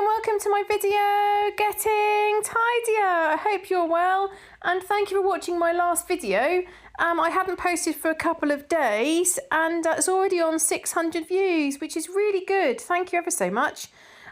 and welcome to my video, Getting Tidier. I hope you're well and thank you for watching my last video. I hadn't posted for a couple of days and it's already on 600 views, which is really good. Thank you ever so much.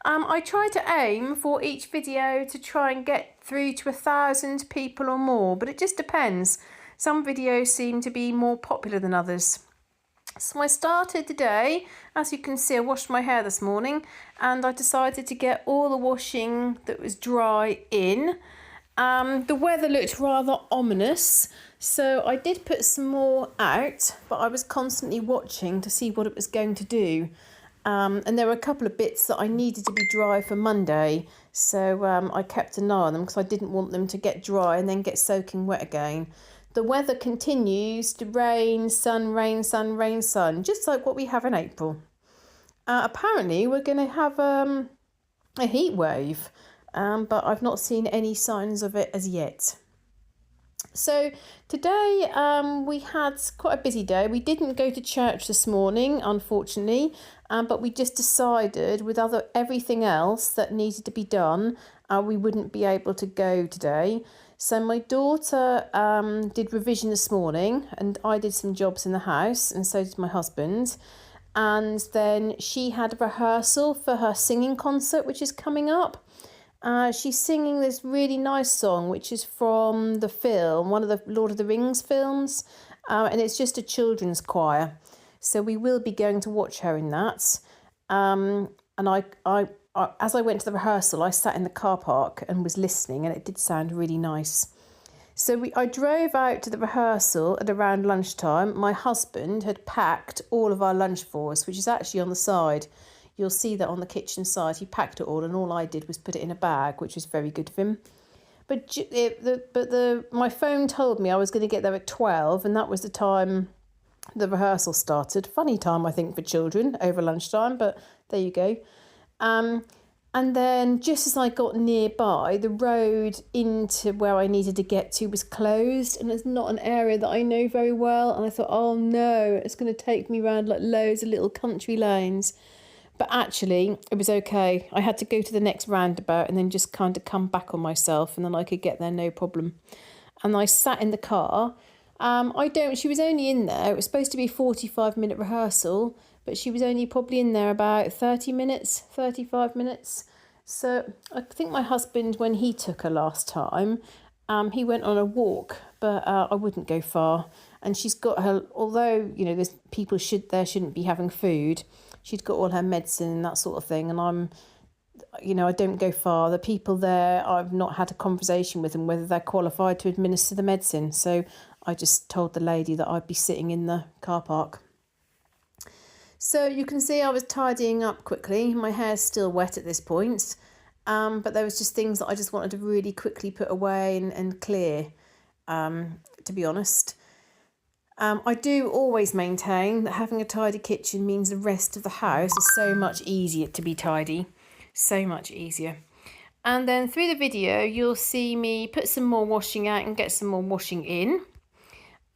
I try to aim for each video to try and get through to 1,000 people or more, but it just depends. Some videos seem to be more popular than others. So I started today, as you can see, I washed my hair this morning and I decided to get all the washing that was dry in. The weather looked rather ominous, so I did put some more out, but I was constantly watching to see what it was going to do. And there were a couple of bits that I needed to be dry for Monday, so I kept an eye on them because I didn't want them to get dry and then get soaking wet again. The weather continues to rain, sun, rain, sun, rain, sun, just like what we have in April. Apparently, we're going to have a heat wave, but I've not seen any signs of it as yet. So today we had quite a busy day. We didn't go to church this morning, unfortunately, but we just decided with everything else that needed to be done, we wouldn't be able to go today. So my daughter did revision this morning and I did some jobs in the house and so did my husband. And then she had a rehearsal for her singing concert, which is coming up. She's singing this really nice song, which is from the film, one of the Lord of the Rings films. And it's just a children's choir. So we will be going to watch her in that. And as I went to the rehearsal, I sat in the car park and was listening, and it did sound really nice. So I drove out to the rehearsal at around lunchtime. My husband had packed all of our lunch for us, which is actually on the side. You'll see that on the kitchen side. He packed it all, and all I did was put it in a bag, which was very good of him. But my phone told me I was going to get there at 12, and that was the time the rehearsal started. Funny time, I think, for children over lunchtime, but there you go. And then just as I got nearby, the road into where I needed to get to was closed, and it's not an area that I know very well. And I thought, oh no, it's going to take me around like loads of little country lanes. But actually, it was okay. I had to go to the next roundabout and then just kind of come back on myself, and then I could get there no problem. And I sat in the car. She was only in there. It was supposed to be a 45-minute rehearsal, but she was only probably in there about 30 minutes, 35 minutes. So I think my husband, when he took her last time, he went on a walk, but I wouldn't go far. And she's got her, although, you know, there's people shouldn't be having food, she'd got all her medicine and that sort of thing. And I don't go far. The people there, I've not had a conversation with them whether they're qualified to administer the medicine. So I just told the lady that I'd be sitting in the car park. So you can see I was tidying up quickly. My hair's still wet at this point, but there was just things that I just wanted to really quickly put away and clear, to be honest. I do always maintain that having a tidy kitchen means the rest of the house is so much easier to be tidy, so much easier. And then through the video, you'll see me put some more washing out and get some more washing in.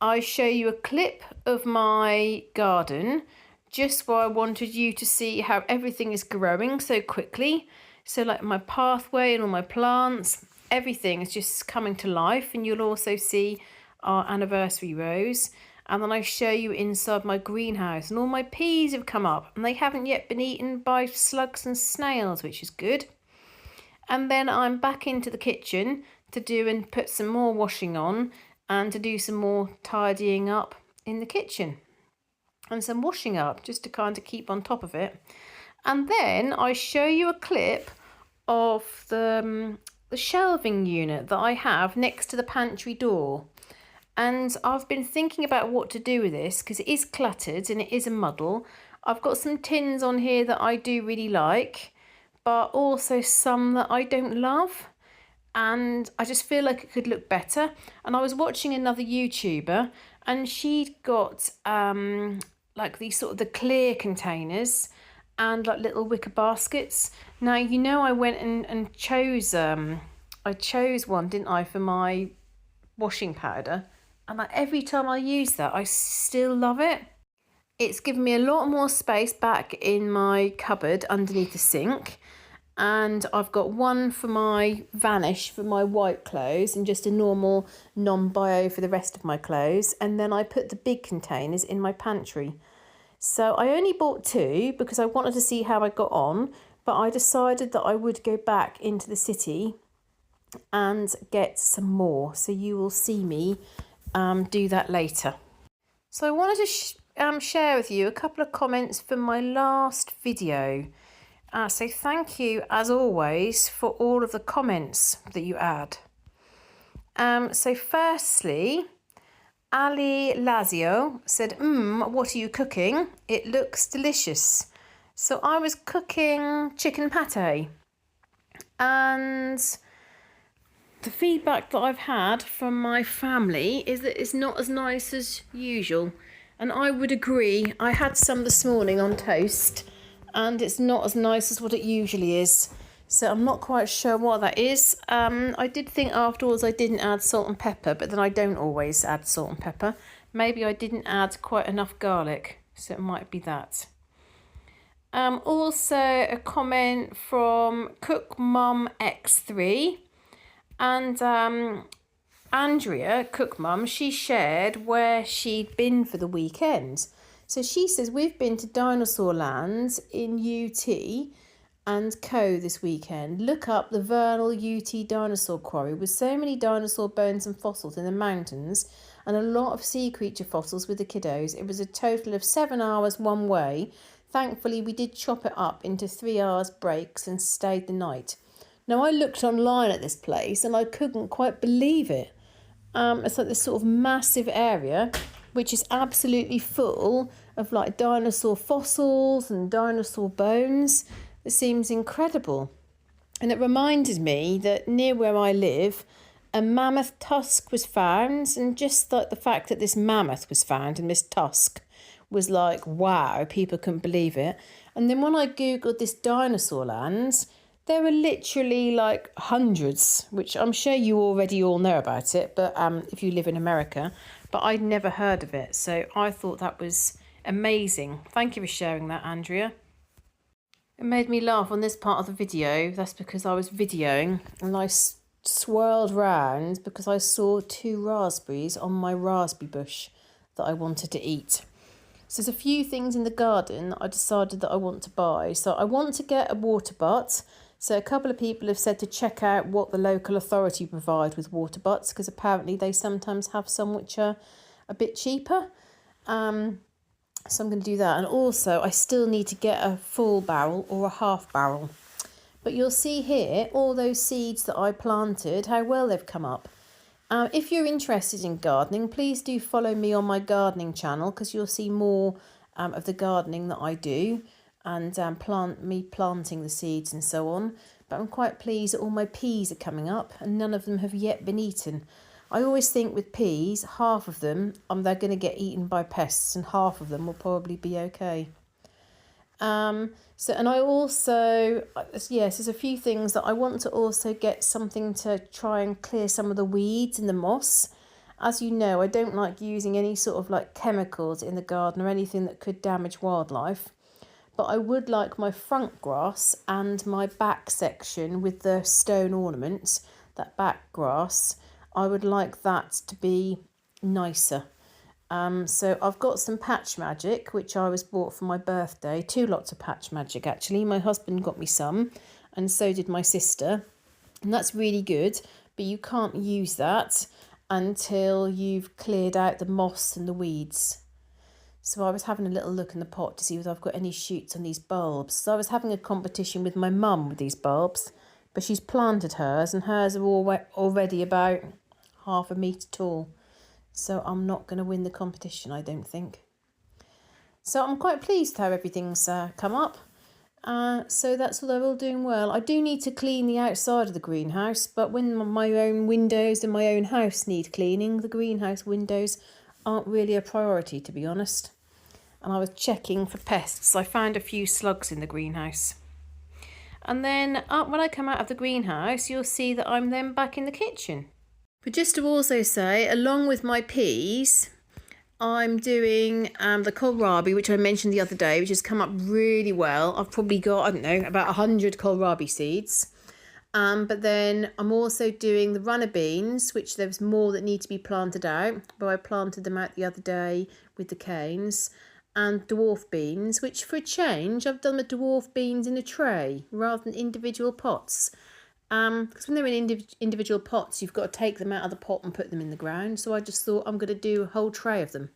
I show you a clip of my garden, just where I wanted you to see how everything is growing so quickly. So like my pathway and all my plants, everything is just coming to life. And you'll also see our anniversary rose. And then I show you inside my greenhouse, and all my peas have come up and they haven't yet been eaten by slugs and snails, which is good. And then I'm back into the kitchen to do and put some more washing on and to do some more tidying up in the kitchen. And some washing up just to kind of keep on top of it. And then I show you a clip of the shelving unit that I have next to the pantry door. And I've been thinking about what to do with this because it is cluttered and it is a muddle. I've got some tins on here that I do really like, but also some that I don't love. And I just feel like it could look better. And I was watching another YouTuber and she'd got like these sort of the clear containers and like little wicker baskets. Now, you know, I went and chose, I chose one, didn't I, for my washing powder. And like every time I use that, I still love it. It's given me a lot more space back in my cupboard underneath the sink. and I've got one for my vanish for my white clothes and just a normal non-bio for the rest of my clothes. And then I put the big containers in my pantry. So I only bought 2 because I wanted to see how I got on, but I decided that I would go back into the city and get some more. So you will see me do that later. So I wanted to share with you a couple of comments from my last video. So thank you, as always, for all of the comments that you add. So firstly, Ali Lazio said, what are you cooking? It looks delicious. So I was cooking chicken pate. And the feedback that I've had from my family is that it's not as nice as usual. And I would agree. I had some this morning on toast, and it's not as nice as what it usually is. So I'm not quite sure what that is. I did think afterwards I didn't add salt and pepper, but then I don't always add salt and pepper. Maybe I didn't add quite enough garlic, so it might be that. Also a comment from Cook Mum X3, and Andrea, Cook Mum, she shared where she'd been for the weekend. So she says, we've been to Dinosaur Land in UT and Co this weekend. Look up the Vernal UT Dinosaur Quarry with so many dinosaur bones and fossils in the mountains and a lot of sea creature fossils with the kiddos. It was a total of 7 hours one way. Thankfully, we did chop it up into 3 hours breaks and stayed the night. Now, I looked online at this place and I couldn't quite believe it. It's like this sort of massive area which is absolutely full of like dinosaur fossils and dinosaur bones. It seems incredible. And it reminded me that near where I live, a mammoth tusk was found, and just like the fact that this mammoth was found and this tusk was like, wow, people couldn't believe it. And then when I googled this Dinosaur Land, there were literally like hundreds, which I'm sure you already all know about it, but if you live in America, but I'd never heard of it. So I thought that was amazing. Thank you for sharing that, Andrea. It made me laugh on this part of the video. That's because I was videoing and I swirled round because I saw 2 raspberries on my raspberry bush that I wanted to eat. So there's a few things in the garden that I decided that I want to buy. So I want to get a water butt. So a couple of people have said to check out what the local authority provide with water butts, because apparently they sometimes have some which are a bit cheaper. So I'm going to do that. And also I still need to get a full barrel or a half barrel. But you'll see here all those seeds that I planted, how well they've come up. If you're interested in gardening, please do follow me on my gardening channel, because you'll see more of the gardening that I do and planting the seeds and so on. But I'm quite pleased that all my peas are coming up and none of them have yet been eaten. I always think with peas, half of them they're going to get eaten by pests and half of them will probably be okay. And I also, yes, there's a few things that I want to also get something to try and clear some of the weeds and the moss. As you know, I don't like using any sort of like chemicals in the garden or anything that could damage wildlife. But I would like my front grass and my back section with the stone ornaments, that back grass, I would like that to be nicer. So I've got some Patch Magic, which I was bought for my birthday. 2 lots of Patch Magic, actually. My husband got me some, and so did my sister. And that's really good, but you can't use that until you've cleared out the moss and the weeds. So I was having a little look in the pot to see if I've got any shoots on these bulbs. So I was having a competition with my mum with these bulbs, but she's planted hers, and hers are already about half a metre tall. So I'm not going to win the competition, I don't think. So I'm quite pleased how everything's come up. So that's all, they're all doing well. I do need to clean the outside of the greenhouse, but when my own windows in my own house need cleaning, the greenhouse windows aren't really a priority, to be honest. And I was checking for pests. I found a few slugs in the greenhouse. And then when I come out of the greenhouse, you'll see that I'm then back in the kitchen. But just to also say, along with my peas, I'm doing the kohlrabi, which I mentioned the other day, which has come up really well. I've probably got, I don't know, about 100 kohlrabi seeds. But then I'm also doing the runner beans, which there's more that need to be planted out. But I planted them out the other day with the canes. And dwarf beans, which for a change, I've done the dwarf beans in a tray rather than individual pots. Because when they're in individual pots, you've got to take them out of the pot and put them in the ground. So I just thought I'm going to do a whole tray of them.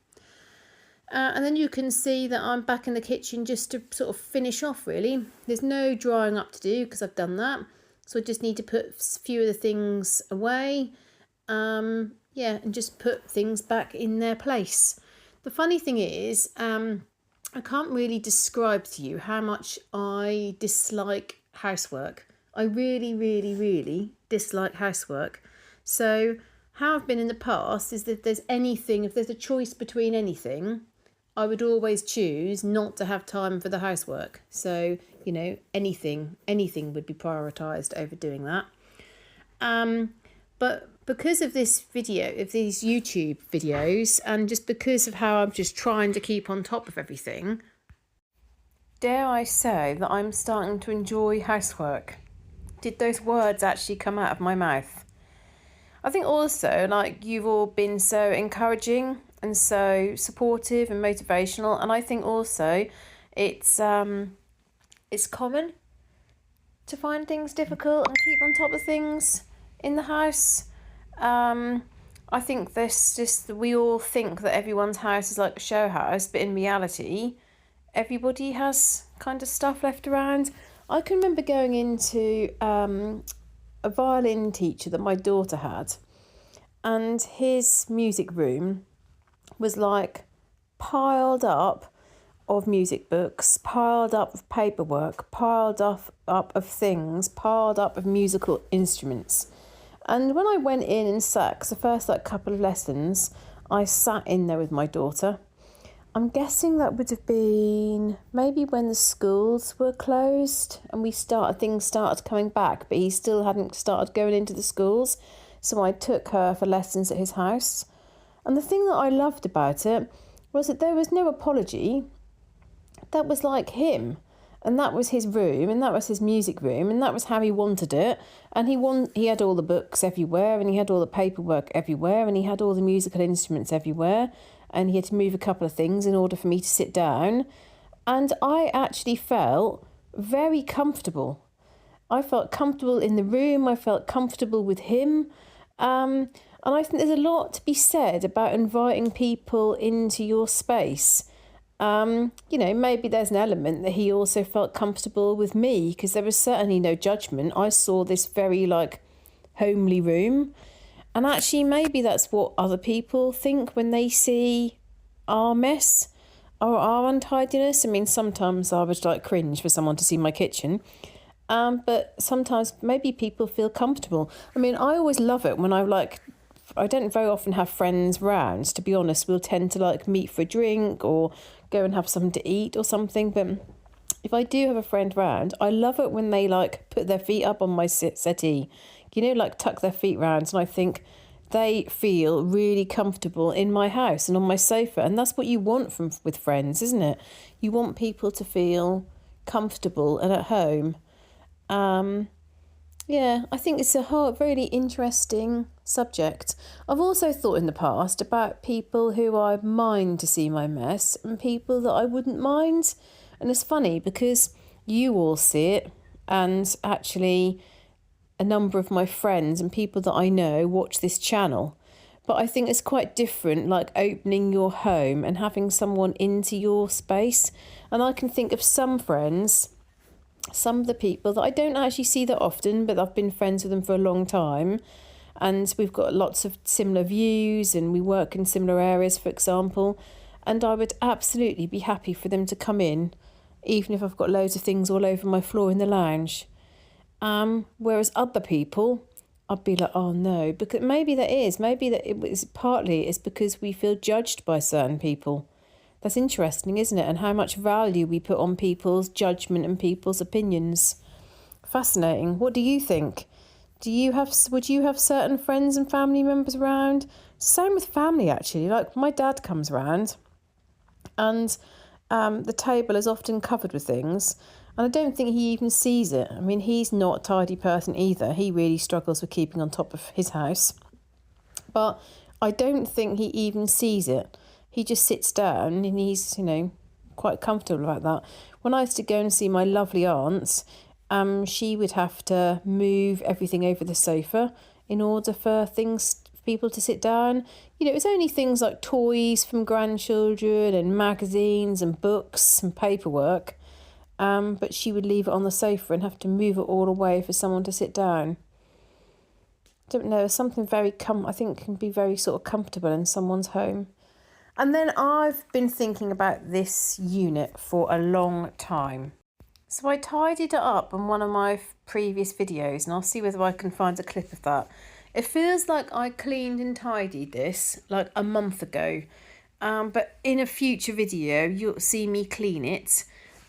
And then you can see that I'm back in the kitchen just to sort of finish off, really. There's no drying up to do because I've done that. So I just need to put a few of the things away. And just put things back in their place. The funny thing is, I can't really describe to you how much I dislike housework. I really, really, really dislike housework. So how I've been in the past is that if there's a choice between anything, I would always choose not to have time for the housework. So, anything would be prioritised over doing that. But because of these YouTube videos, and just because of how I'm just trying to keep on top of everything, dare I say that I'm starting to enjoy housework. Did those words actually come out of my mouth? I think also, you've all been so encouraging and so supportive and motivational, and I think also it's common to find things difficult and keep on top of things in the house. I think we all think that everyone's house is like a show house, but in reality, everybody has kind of stuff left around. I can remember going into a violin teacher that my daughter had, and his music room was piled up of music books, piled up of paperwork, piled up of things, piled up of musical instruments. And when I went in and sat, because the first couple of lessons, I sat in there with my daughter. I'm guessing that would have been maybe when the schools were closed and things started coming back, but he still hadn't started going into the schools. So I took her for lessons at his house. And the thing that I loved about it was that there was no apology. That was like him. And that was his room, and that was his music room, and that was how he wanted it. And he had all the books everywhere, and he had all the paperwork everywhere, and he had all the musical instruments everywhere, and he had to move a couple of things in order for me to sit down. And I actually felt very comfortable. I felt comfortable in the room. I felt comfortable with him. And I think there's a lot to be said about inviting people into your space. Maybe there's an element that he also felt comfortable with me, because there was certainly no judgment. I saw this very homely room, and actually maybe that's what other people think when they see our mess or our untidiness. I mean, sometimes I would cringe for someone to see my kitchen, but sometimes maybe people feel comfortable. I mean, I always love it when I don't very often have friends round, to be honest. We'll tend to meet for a drink or go and have something to eat or something. But if I do have a friend round, I love it when they put their feet up on my settee, tuck their feet round. And I think they feel really comfortable in my house and on my sofa. And that's what you want with friends, isn't it? You want people to feel comfortable and at home. I think it's a really interesting subject. I've also thought in the past about people who I mind to see my mess and people that I wouldn't mind. And it's funny because you all see it, and actually a number of my friends and people that I know watch this channel. But I think it's quite different, opening your home and having someone into your space. And I can think of some friends, some of the people that I don't actually see that often, but I've been friends with them for a long time. And we've got lots of similar views and we work in similar areas, for example. And I would absolutely be happy for them to come in, even if I've got loads of things all over my floor in the lounge. Whereas other people, I'd be like, oh no, because maybe it's because we feel judged by certain people. That's interesting, isn't it? And how much value we put on people's judgment and people's opinions. Fascinating. What do you think? Would you have certain friends and family members around Same with family, actually. Like my dad comes around and the table is often covered with things, and I don't think he even sees it. I mean, he's not a tidy person either. He really struggles with keeping on top of his house. But I don't think he even sees it. He just sits down and he's, quite comfortable about that. When I used to go and see my lovely aunts, she would have to move everything over the sofa in order for people to sit down. It was only things like toys from grandchildren and magazines and books and paperwork. But she would leave it on the sofa and have to move it all away for someone to sit down. I don't know, something I think can be very sort of comfortable in someone's home. And then I've been thinking about this unit for a long time. So I tidied it up in one of my previous videos, and I'll see whether I can find a clip of that. It feels like I cleaned and tidied this like a month ago. But in a future video, you'll see me clean it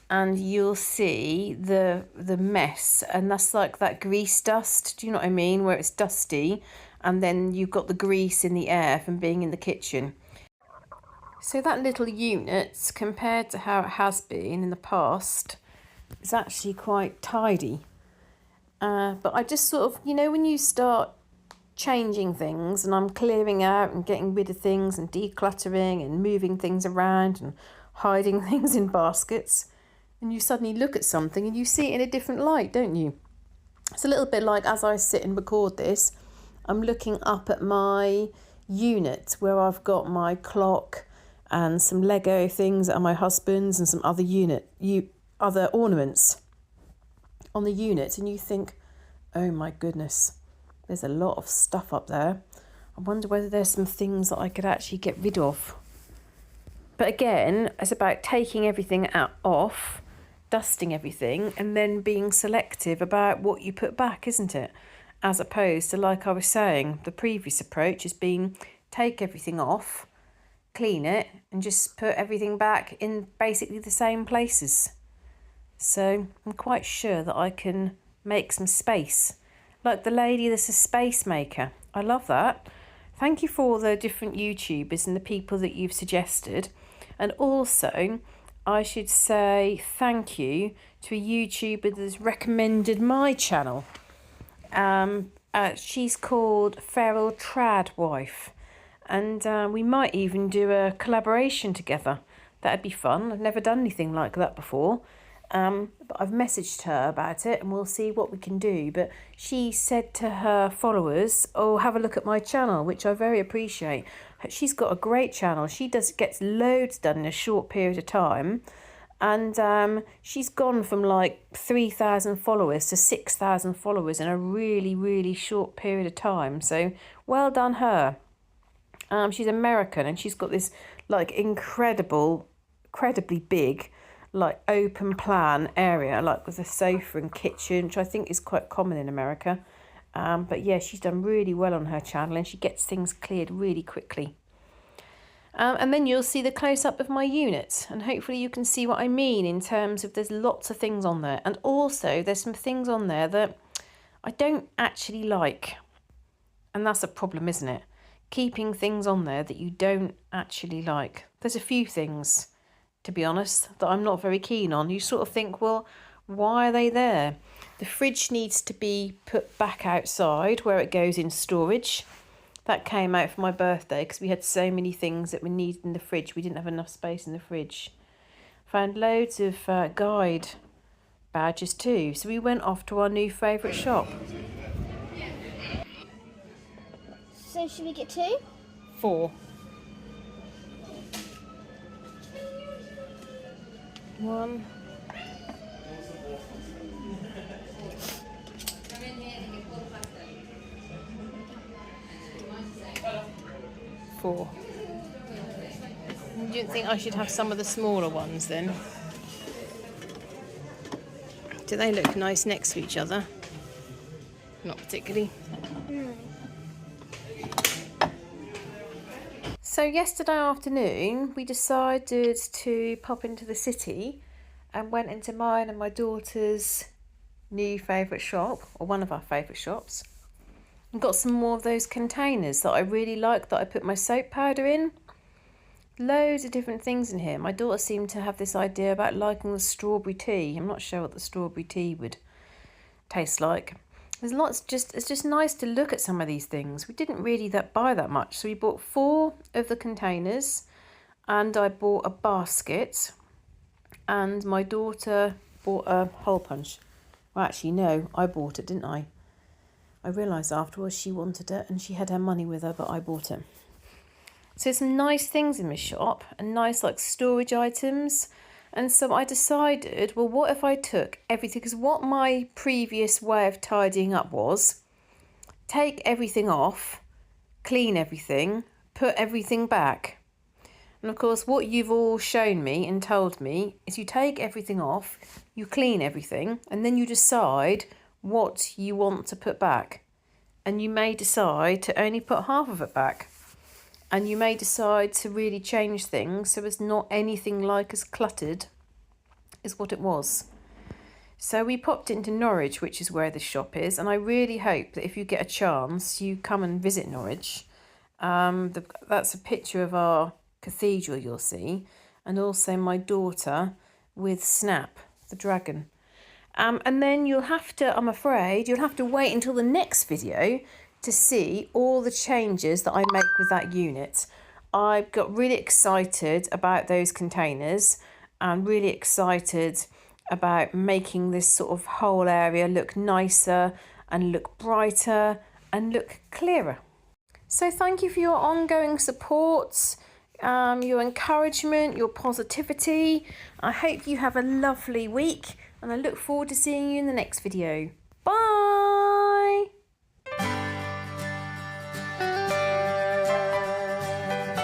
and you'll see the mess. And that's like that grease dust, do you know what I mean? Where it's dusty and then you've got the grease in the air from being in the kitchen. So that little unit, compared to how it has been in the past, is actually quite tidy. But I just sort of, when you start changing things and I'm clearing out and getting rid of things and decluttering and moving things around and hiding things in baskets, and you suddenly look at something and you see it in a different light, don't you? It's a little bit like as I sit and record this, I'm looking up at my unit where I've got my clock and some Lego things that are my husband's and some other ornaments on the unit, and you think, oh my goodness, there's a lot of stuff up there. I wonder whether there's some things that I could actually get rid of. But again, it's about taking everything off, dusting everything, and then being selective about what you put back, isn't it? As opposed to, like I was saying, the previous approach has been take everything off, clean it, and just put everything back in basically the same places. So I'm quite sure that I can make some space. Like the lady that's a space maker. I love that. Thank you for all the different YouTubers and the people that you've suggested. And also, I should say thank you to a YouTuber that's recommended my channel. She's called Feral Tradwife. And we might even do a collaboration together. That'd be fun. I've never done anything like that before. But I've messaged her about it and we'll see what we can do. But she said to her followers, oh, have a look at my channel, which I very appreciate. She's got a great channel. She gets loads done in a short period of time. And she's gone from like 3,000 followers to 6,000 followers in a really, really short period of time. So well done her. She's American and she's got this like incredibly big like open plan area, like with a sofa and kitchen, which I think is quite common in America. But yeah, she's done really well on her channel and she gets things cleared really quickly. And then you'll see the close-up of my unit, and hopefully you can see what I mean in terms of there's lots of things on there. And also there's some things on there that I don't actually like. And that's a problem, isn't it? Keeping things on there that you don't actually like. There's a few things, to be honest, that I'm not very keen on. You sort of think, well, why are they there? The fridge needs to be put back outside where it goes in storage. That came out for my birthday because we had so many things that we needed in the fridge. We didn't have enough space in the fridge. Found loads of guide badges too. So we went off to our new favourite shop. So should we get 2? 4. 1. 4. Do you think I should have some of the smaller ones then? Do they look nice next to each other? Not particularly. No. So yesterday afternoon we decided to pop into the city and went into mine and my daughter's new favourite shop, or one of our favourite shops. I've got some more of those containers that I really like that I put my soap powder in. Loads of different things in here. My daughter seemed to have this idea about liking the strawberry tea. I'm not sure what the strawberry tea would taste like. There's lots, it's just nice to look at some of these things. We didn't really buy that much. So we bought 4 of the containers and I bought a basket and my daughter bought a hole punch. Well, actually, no, I bought it, didn't I? I realised afterwards she wanted it and she had her money with her, but I bought it. So some nice things in the shop and nice like storage items. And so I decided, well, what if I took everything? Because what my previous way of tidying up was, take everything off, clean everything, put everything back. And of course, what you've all shown me and told me is you take everything off, you clean everything, and then you decide what you want to put back. And you may decide to only put half of it back. And you may decide to really change things so it's not anything like as cluttered as what it was. So we popped into Norwich, which is where this shop is, and I really hope that if you get a chance, you come and visit Norwich. That's a picture of our cathedral you'll see, and also my daughter with Snap, the dragon. And then you'll have to, I'm afraid, you'll have to wait until the next video to see all the changes that I make with that unit. I got really excited about those containers and really excited about making this sort of whole area look nicer and look brighter and look clearer. So thank you for your ongoing support, your encouragement, your positivity. I hope you have a lovely week and I look forward to seeing you in the next video. Bye!